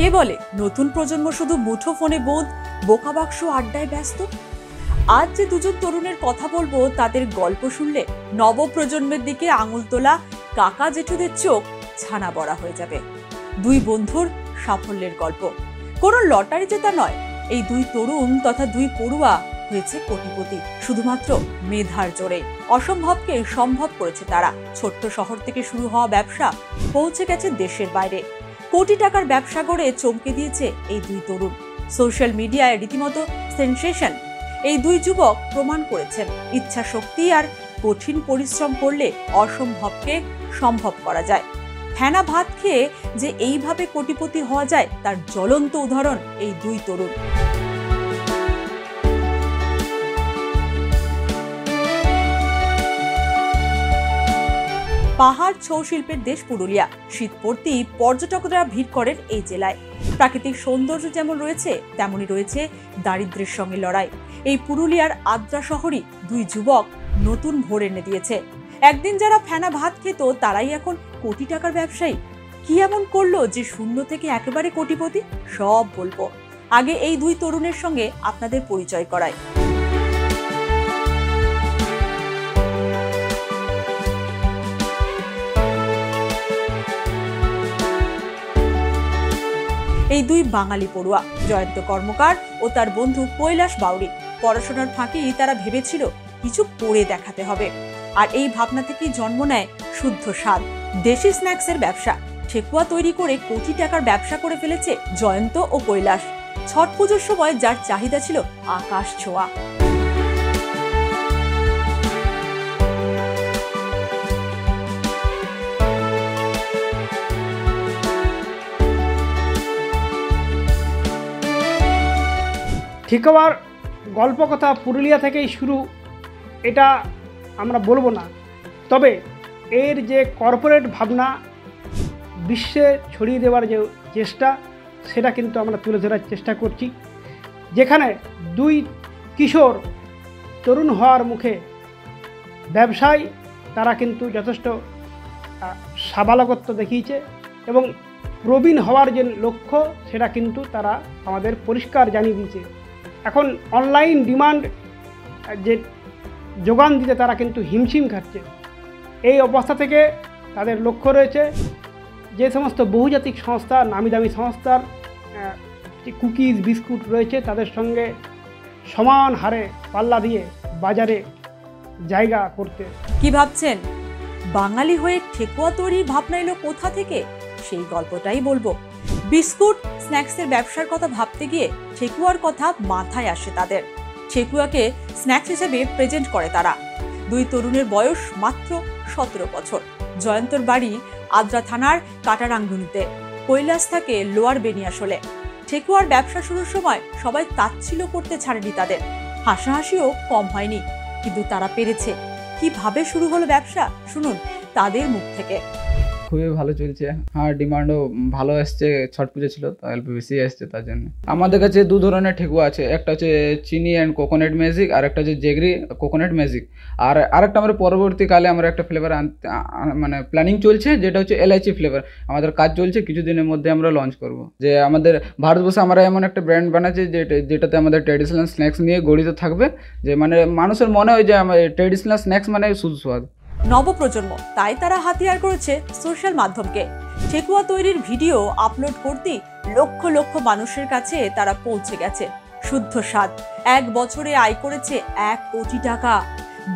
কে বলে নতুন প্রজন্ম শুধু মুঠো ফোনে বোধ, বোকা বাক্স আড্ডায় ব্যস্ত? আজ যে দুজন তরুণের কথা বলবো তাদের গল্প শুনলে নবপ্রজন্মের দিকে আঙুল তোলা কাকা জেঠুদের চোখ ছানা বড়া হয়ে যাবে। দুই বন্ধুর সাফল্যের গল্প, কোনো লটারি জেতা নয়। এই দুই তরুণ তথা দুই পড়ুয়া হয়েছে কোটিপতি শুধুমাত্র মেধার জোরে। অসম্ভবকে সম্ভব করেছে তারা। ছোট্ট শহর থেকে শুরু হওয়া ব্যবসা পৌঁছে গেছে দেশের বাইরে। কোটি টাকার ব্যবসা গড়ে চমকে দিয়েছে এই দুই তরুণ। সোশ্যাল মিডিয়ায় রীতিমতো সেনসেশন। এই দুই যুবক প্রমাণ করেছেন ইচ্ছা শক্তি আর কঠিন পরিশ্রম করলে অসম্ভবকে সম্ভব করা যায়। ফেনা ভাত খেয়ে যে এইভাবে কোটিপতি হওয়া যায় তার জ্বলন্ত উদাহরণ এই দুই তরুণ। পাহাড় ছৌ শিল্পের দেশ পুরুলিয়া। শীত পড়তেই পর্যটকরা ভিড় করেন এই জেলায়। প্রাকৃতিক সৌন্দর্য যেমন রয়েছে তেমনই রয়েছে দারিদ্র্যের সঙ্গে লড়াই। এই পুরুলিয়ার আদ্রা শহরই দুই যুবক নতুন ভোর এনে দিয়েছে। একদিন যারা ফেনা ভাত খেত তারাই এখন কোটি টাকার ব্যবসায়ী। কি এমন করলো যে শূন্য থেকে একেবারে কোটিপতি? সব বলবো। আগে এই দুই তরুণের সঙ্গে আপনাদের পরিচয় করাই। এই দুই বাঙালি পড়ুয়া জয়ন্ত কর্মকার ও তার বন্ধু কৈলাস বাউরি। পড়াশোনার ফাঁকেই তারা ভেবেছিল কিছু করে দেখাতে হবে। আর এই ভাবনা থেকেই জন্ম নেয় শুদ্ধ স্বাদ দেশি স্ন্যাক্সের ব্যবসা। ঠেকুয়া তৈরি করে কোটি টাকার ব্যবসা করে ফেলেছে জয়ন্ত ও কৈলাস। ছট পুজোর সময় যার চাহিদা ছিল আকাশ ছোঁয়া। ঠেকুয়ার গল্প কথা পুরুলিয়া থেকেই শুরু, এটা আমরা বলবো না। তবে এর যে কর্পোরেট ভাবনা বিশ্বে ছড়িয়ে দেওয়ার যে চেষ্টা, সেটা কিন্তু আমরা তুলে ধরার চেষ্টা করছি। যেখানে দুই কিশোর তরুণ হওয়ার মুখে ব্যবসায় তারা কিন্তু যথেষ্ট সাবালকত্ব দেখিয়েছে এবং প্রবীণ হওয়ার যে লক্ষ্য সেটা কিন্তু তারা আমাদের পরিষ্কার জানিয়ে দিয়েছে। এখন অনলাইন ডিমান্ড যে যোগান দিতে তারা কিন্তু হিমশিম খাচ্ছে। এই অবস্থা থেকে তাদের লক্ষ্য রয়েছে যে সমস্ত বহুজাতিক সংস্থা, নামি দামি সংস্থার যে কুকিজ বিস্কুট রয়েছে তাদের সঙ্গে সমান হারে পাল্লা দিয়ে বাজারে জায়গা করতে। কি ভাবছেন? বাঙালি হয়ে ঠেকুয়া তৈরির ভাবনা এলো কোথা থেকে? সেই গল্পটাই বলবো। বিস্কুট স্ন্যাক্সের ব্যবসার কথা ভাবতে গিয়ে ঠেকুয়ার কথা মাথায় আসে তাদের। ঠেকুয়াকে স্ন্যাক্স হিসেবে প্রেজেন্ট করে তারা। দুই তরুণের বয়স মাত্র 17 বছর। জয়ন্তর বাড়ি আদ্রা থানার কাটারাঙ্গুনিতে, কৈলাস থাকে লোয়ার বেনিয়াশোলে। ঠেকুয়ার ব্যবসা শুরুর সময় সবাই তাচ্ছিল্য করতে ছাড়েনি তাদের। হাসাহাসিও কম হয়নি, কিন্তু তারা পেরেছে। কিভাবে শুরু হলো ব্যবসা শুনুন তাদের মুখ থেকে। খুবই ভালো চলছে। হ্যাঁ, ডিমান্ডও ভালো আসছে। ছট পুজো ছিল তো অল্প বেশি আসছে, তার জন্য। আমাদের কাছে দু ধরনের ঠেকুয়া আছে, একটা হচ্ছে চিনি অ্যান্ড কোকোনাট ম্যাজিক, আর একটা হচ্ছে জেগরি কোকোনাট ম্যাজিক। আর আরেকটা আমরা পরবর্তীকালে আমরা একটা ফ্লেভার মানে প্ল্যানিং চলছে, যেটা হচ্ছে এলাইচি ফ্লেভার। আমাদের কাজ চলছে, কিছুদিনের মধ্যে আমরা লঞ্চ করব। যে আমাদের ভারতবর্ষে আমরা এমন একটা ব্র্যান্ড বানাচ্ছি যেটাতে আমাদের ট্র্যাডিশনাল স্ন্যাক্স নিয়ে গড়িত থাকবে, যে মানে মানুষের মনে হয় যে আমাদের ট্র্যাডিশনাল স্ন্যাক্স মানে সুস্বাদ। নবপ্রজন্ম তাই তারা হাতিয়ার করেছে সোশ্যাল মাধ্যমকে। ঠেকুয়া তৈরির ভিডিও আপলোড করতেই লক্ষ লক্ষ মানুষের কাছে তারা পৌঁছে গেছে। শুদ্ধ স্বাদ 1 বছরে আয় করেছে 1 কোটি টাকা।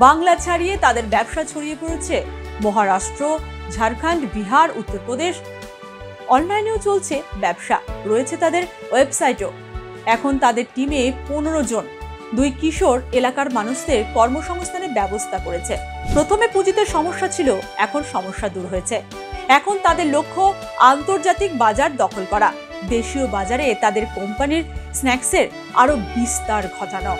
বাংলা ছাড়িয়ে তাদের ব্যবসা ছড়িয়ে পড়েছে মহারাষ্ট্র, ঝাড়খণ্ড, বিহার, উত্তরপ্রদেশ। অনলাইনেও চলছে ব্যবসা, রয়েছে তাদের ওয়েবসাইটও। এখন তাদের টিমে 15 জন। দুই কিশোর এলাকার মানুষদের কর্মসংস্থানের ব্যবস্থা করেছে। প্রথমে পুঁজিতে সমস্যা ছিল, এখন সমস্যা দূর হয়েছে। এখন তাদের লক্ষ্য আন্তর্জাতিক বাজার দখল করা, দেশীয় বাজারে তাদের কোম্পানির স্ন্যাক্সের আরো বিস্তার ঘটানো।